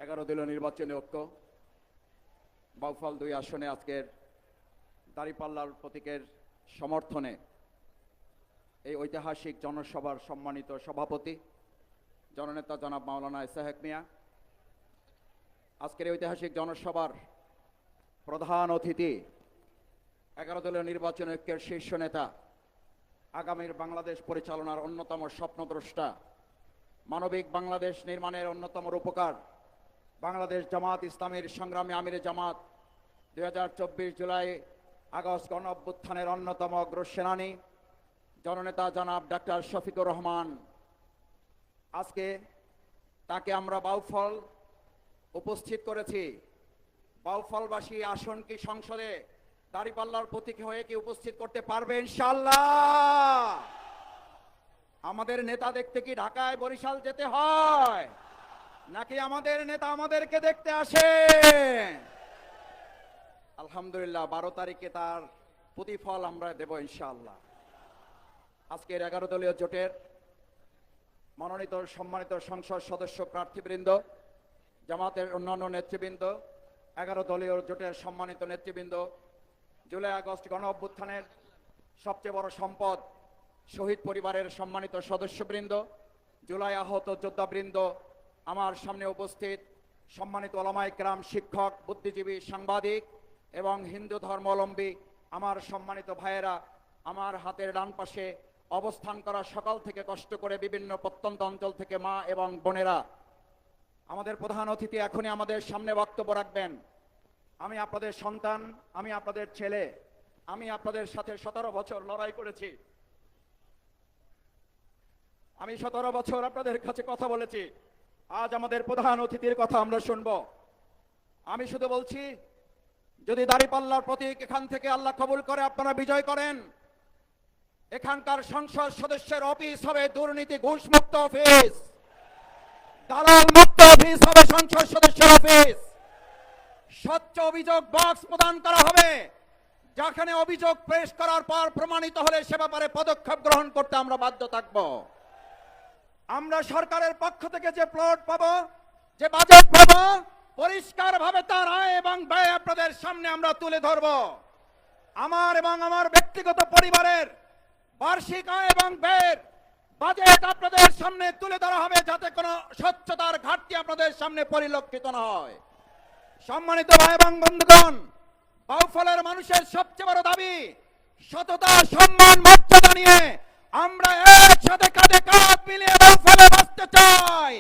11 দলীয় নির্বাচনী ঐক্য বাউফল 2 আসনে আজকের দাঁড়িপাল্লার প্রতীকের সমর্থনে এই ঐতিহাসিক জনসভার সম্মানিত সভাপতি জননেতা জনাব মাওলানা ইসহাক মিয়া, আজকের এই ঐতিহাসিক জনসভার প্রধান অতিথি 11 দলীয় নির্বাচনী ঐক্যের শীর্ষ নেতা, আগামীর বাংলাদেশ পরিচালনার অন্যতম স্বপ্নদ্রষ্টা, মানবিক বাংলাদেশ নির্মাণের অন্যতম রূপকার, বাংলাদেশ জামাত ইসলামীর সংগ্রামী আমিরে জামাত, 2024 জুলাই আগস্ট গণ অভ্যুত্থানের অন্যতম অগ্রসেনানী জননেতা জনাব ডাক্তার শফিকুর রহমান। আজকে তাকে আমরা বাউফল উপস্থিত করেছি। বাউফলবাসী আসন কি সংসদে দাঁড়িপাল্লার প্রতীক হয়ে কি উপস্থিত করতে পারবে ইনশাআল্লাহ? আমাদের নেতা দেখতে কি ঢাকায় বরিশাল যেতে হয়, নাকি আমাদের নেতা আমাদেরকে দেখতে আসে? আলহামদুলিল্লাহ 12 তারিখে তার প্রতিফল আমরা দেব ইনশাআল্লাহ। আজকের 11 দলীয় জোটের মনোনীত সম্মানিত সংসদ সদস্য প্রার্থীবৃন্দ, জামাতের অন্যান্য নেতৃবৃন্দ, 11 দলীয় জোটের সম্মানিত নেতৃবৃন্দ, জুলাই আগস্ট গণ অভ্যুত্থানের সবচেয়ে বড় সম্পদ শহীদ পরিবারের সম্মানিত সদস্যবৃন্দ, জুলাই আহত যোদ্ধাবৃন্দ, আমার সামনে উপস্থিত সম্মানিত ওলামায়ে কেরাম, শিক্ষক, বুদ্ধিজীবী, সাংবাদিক এবং হিন্দু ধর্মাবলম্বী আমার সম্মানিত ভাইয়েরা, আমার হাতের ডান পাশে অবস্থান করা সকাল থেকে কষ্ট করে বিভিন্ন প্রত্যন্ত অঞ্চল থেকে মা এবং বোনেরা, আমাদের প্রধান অতিথি এখনই আমাদের সামনে বক্তব্য রাখবেন। আমি আপনাদের সন্তান, আমি আপনাদের ছেলে, আমি আপনাদের সাথে 17 বছর লড়াই করেছি। আমি 17 বছর আপনাদের কাছে কথা বলেছি। আজ আমাদের প্রধান অতিথির কথা আমরা শুনব। আমি শুধু বলছি, যদি দাঁড়িপাল্লার প্রতীক এখান থেকে আল্লাহ কবুল করে আপনারা বিজয় করেন, এখানকার সংসদ সদস্যের অফিস হবে দুর্নীতি ঘুষ মুক্ত অফিস, দালাল মুক্ত অফিস হবে সংসদ সদস্যের অফিস। স্বচ্ছ অভিযোগ বক্স প্রদান করা হবে, যেখানে অভিযোগ পেশ করার পর প্রমাণিত হলে সে ব্যাপারে পদক্ষেপ গ্রহণ করতে আমরা বাধ্য থাকব। আমরা সরকারের পক্ষ থেকে যে প্লট পাবো, যে বাজেট পাবো, পরিষ্কার ভাবে তার আয় এবং ব্যয় আপনাদের সামনে আমরা তুলে ধরব। আমার এবং আমার ব্যক্তিগত পরিবারের বার্ষিক আয় এবং ব্যয়ের বাজেট আপনাদের সামনে তুলে ধরা হবে, যাতে কোনো স্বচ্ছতার ঘাটতি আপনাদের সামনে পরিলক্ষিত না হয়। সম্মানিত ভাই এবং বন্ধুগণ, বাউফলের মানুষের সবচেয়ে বড় দাবি সততা, সম্মান, মর্যাদা নিয়ে আমরা একসাথে কাঁধে কাঁধ মিলিয়ে বাউফলে বাঁচতে চাই।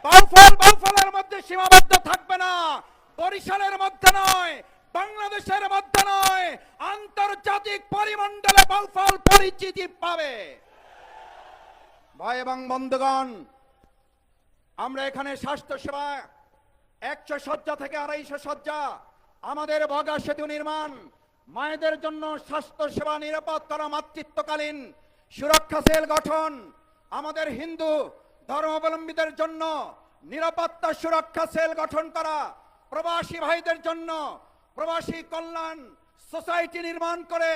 বাউফলের মধ্যে সীমাবদ্ধ থাকবে না, বরিশালের মধ্যে নয়, বাংলাদেশের মধ্যে নয়, আন্তর্জাতিক পরিমণ্ডলে বাউফল পরিচিতি পাবে। ভাই এবং বন্ধুগণ, আমরা এখানে স্বাস্থ্য সেবা 100 শয্যা থেকে 250 শয্যা, আমাদের বগা সেতু নির্মাণ, মায়েদের জন্য স্বাস্থ্য সেবা নিরাপদ করা, মাতৃত্বকালীন সুরক্ষা সেল গঠন, আমাদের হিন্দু ধর্মাবলম্বীদের জন্য নিরাপত্তা সুরক্ষা সেল গঠন করা, প্রবাসী ভাইদের জন্য প্রবাসী কল্যাণ সোসাইটি নির্মাণ করে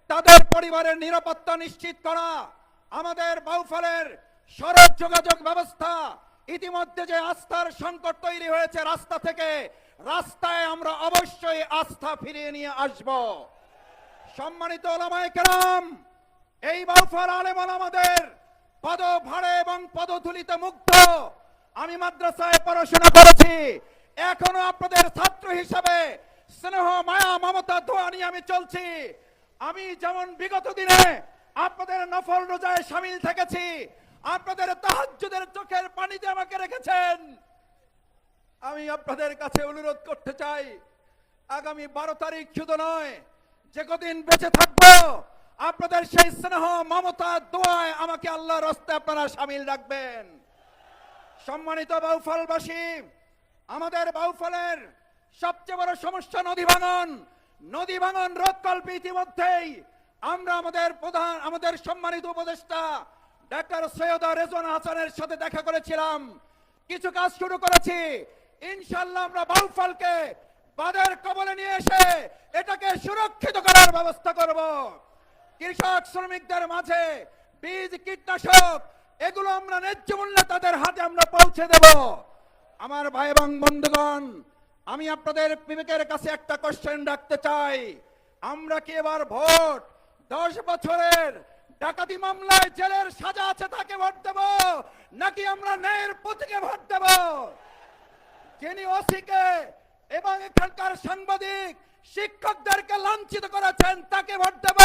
তাদের পরিবারের নিরাপত্তা নিশ্চিত করা, আমাদের বাউফলের সড়ক যোগাযোগ ব্যবস্থা, ইতিমধ্যে যে আস্থার সংকট তৈরি হয়েছে রাস্তা থেকে, রাস্তায় আমরা অবশ্যই আস্থা ফিরিয়ে নিয়ে আসব। সম্মানিত ওলামায়ে কেরাম, এই বাউফল আলেম ওলামাদের পদভারে এবং পদধূলিতে মুগ্ধ। আমি মাদ্রাসায় পড়াশোনা করেছি, এখনো আপনাদের ছাত্র হিসাবে স্নেহ, মায়া, মমতা, দোয়া নিয়ে আমি চলছি। আমি যেমন বিগত দিনে আপনাদের নফল রোজায় শামিল থেকেছি, আপনাদের তাহাজ্জুদের চোখের পানিতে আমাকে রেখেছেন, আমি আপনাদের কাছে অনুরোধ করতে চাই, আগামী 12 তারিখ শুধু নয়, যে কদিন বেঁচে থাকবো আপনাদের সেই স্নেহ, মমতা, দোয়ায় আমাকে আল্লাহর রাস্তায় আপনারা শামিল রাখবেন। সম্মানিত বাউফলবাসী, আমাদের বাউফলের সবচেয়ে বড় সমস্যা নদী ভাঙন। নদী ভাঙন রোধকল্পে ইতিমধ্যেই আমরা আমাদের সম্মানিত উপদেষ্টা ডাক্তার সৈয়দ রেজওয়ান হাসানের সাথে দেখা করেছিলাম, কিছু কাজ শুরু করেছি। ইনশাআল্লাহ আমরা বাউফলকে বাঁধের কবলে নিয়ে এসে এটাকে সুরক্ষিত করার ব্যবস্থা করব। কৃষক শ্রমিকদের মাঝে বীজ, কীটনাশক এগুলো আমরা ন্যায্য মূল্যে তাদের হাতে আমরা পৌঁছে দেব। আমার ভাই এবং বন্ধুগণ, আমি আপনাদের বিবেকের কাছে একটা কোশ্চেন রাখতে চাই। আমরা কি এবার ভোট 10 বছরের ডাকাতি মামলায় জেলের সাজা আছে তাকে ভোট দেব, নাকি আমরা ন্যায়ের প্রতীকে ভোট দেব? যিনি ওসিকে এবং এখানকার সাংবাদিক শিক্ষকদেরকে লাঞ্ছিত করেছেন তাকে ভোট দেব,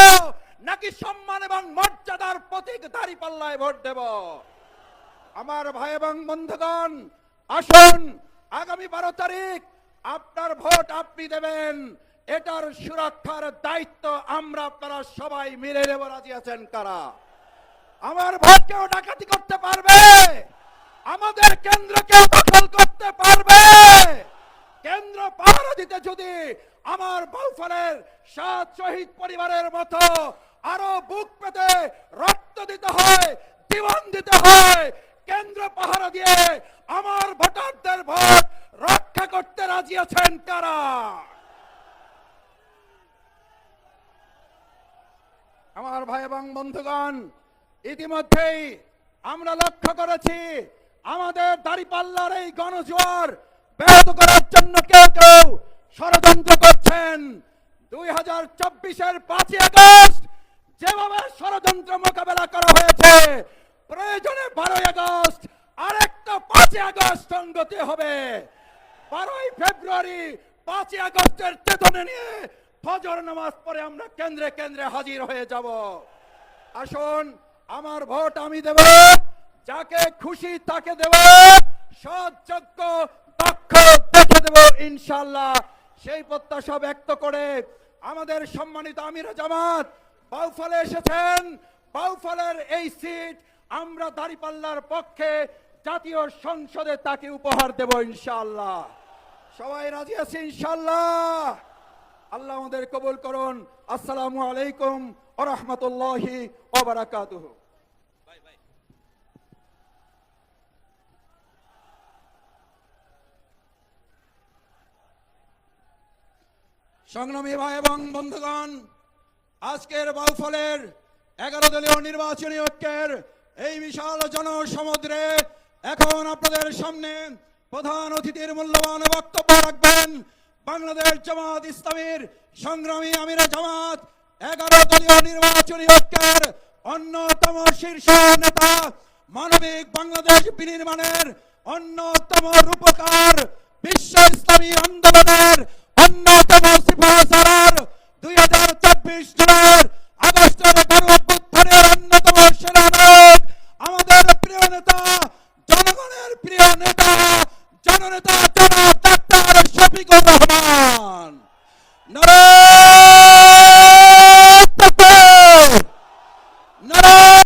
নাকি সম্মান এবং মর্যাদার প্রতীক দাঁড়িপাল্লায় ভোট দেব? আমার ভাই এবং বন্ধুগণ, আসুন আগামী 12 তারিখ আপনার ভোট আপনি দেবেন, এটার সুরক্ষার দায়িত্ব আমরা আপনারা সবাই মিলে নেব। রাজি আছেন কারা? আমার ভোট কেউ ডাকাতি করতে পারবে? আমাদের কেন্দ্র কেউ দখল করতে পারবে? কেন্দ্র পাহারা দিতে যদি আমার বাউফলের 7 শহীদ পরিবারের মতো আরো বুক পেতে রক্ত দিতে হয়, জীবন দিতে হয়, কেন্দ্র পাহারা দিয়ে আমার ভোটারদের ভোট রক্ষা করতে রাজি আছেন কারা? আমার ভাই এবং বন্ধুগণ, ইতিমধ্যেই আমরা লক্ষ্য করেছি আমাদের দাঁড়িপাল্লার এই গণজোয়ার ব্যাহত করার জন্য কেউ কেউ ষড়যন্ত্র করছেন। 2024-এর 5ই আগস্ট যেভাবে ষড়যন্ত্র মোকাবেলা করা হয়েছে, প্রয়োজনে 12ই আগস্ট আরেকটা 5ই আগস্ট সংগতি হবে। 12ই ফেব্রুয়ারি 5ই আগস্টের চেতনা নিয়ে ফজর নামাজ পড়ে আমরা কেন্দ্রে কেন্দ্রে হাজির হয়ে যাব। আসুন, আমার ভোট আমি দেব, যাকে খুশি তাকে দেব, সৎ যোগ্য দক্ষ দেখে দেব ইনশাআল্লাহ। সেই প্রত্যাশা ব্যক্ত করে আমাদের সম্মানিত আমিরে জামাত বাউফলে এসেছেন। বাউফলের এই সিট আমরা দাঁড়িপাল্লার পক্ষে জাতীয় সংসদে তাকে উপহার দেব ইনশাআল্লাহ। সবাই রাজি আছে ইনশাআল্লাহ? আল্লাহ আমাদের কবুল করুন। আসসালামু আলাইকুম ওয়া রাহমাতুল্লাহি ওয়া বারাকাতুহু। সংগ্রামী ভাই এবং বন্ধুগণ, আজকের বাউফলের 11 দলীয় নির্বাচনী ঐক্যের এই বিশাল জনসমুদ্রে এখন আপনাদের সামনে প্রধান অতিথির মূল্যবান বক্তব্য রাখবেন বাংলাদেশ জামাত ইসলামীর সংগ্রামী আমিরে জামাত 11 দলীয় নির্বাচনী ঐক্যের অন্যতম শীর্ষ নেতা, মানবিক বাংলাদেশ বিনির্মাণের অন্যতম রূপকার, বিশ্ব ইসলামী আন্দোলনের অন্যতম সিপাহসালার, 2024 সালের আগস্টের গণঅভ্যুত্থানের অন্যতম সেনানায়ক, আমাদের প্রিয় নেতা, জনগণের প্রিয় নেতা, জননেতা জনাব ডাক্তার শফিকুর রহমান। নারে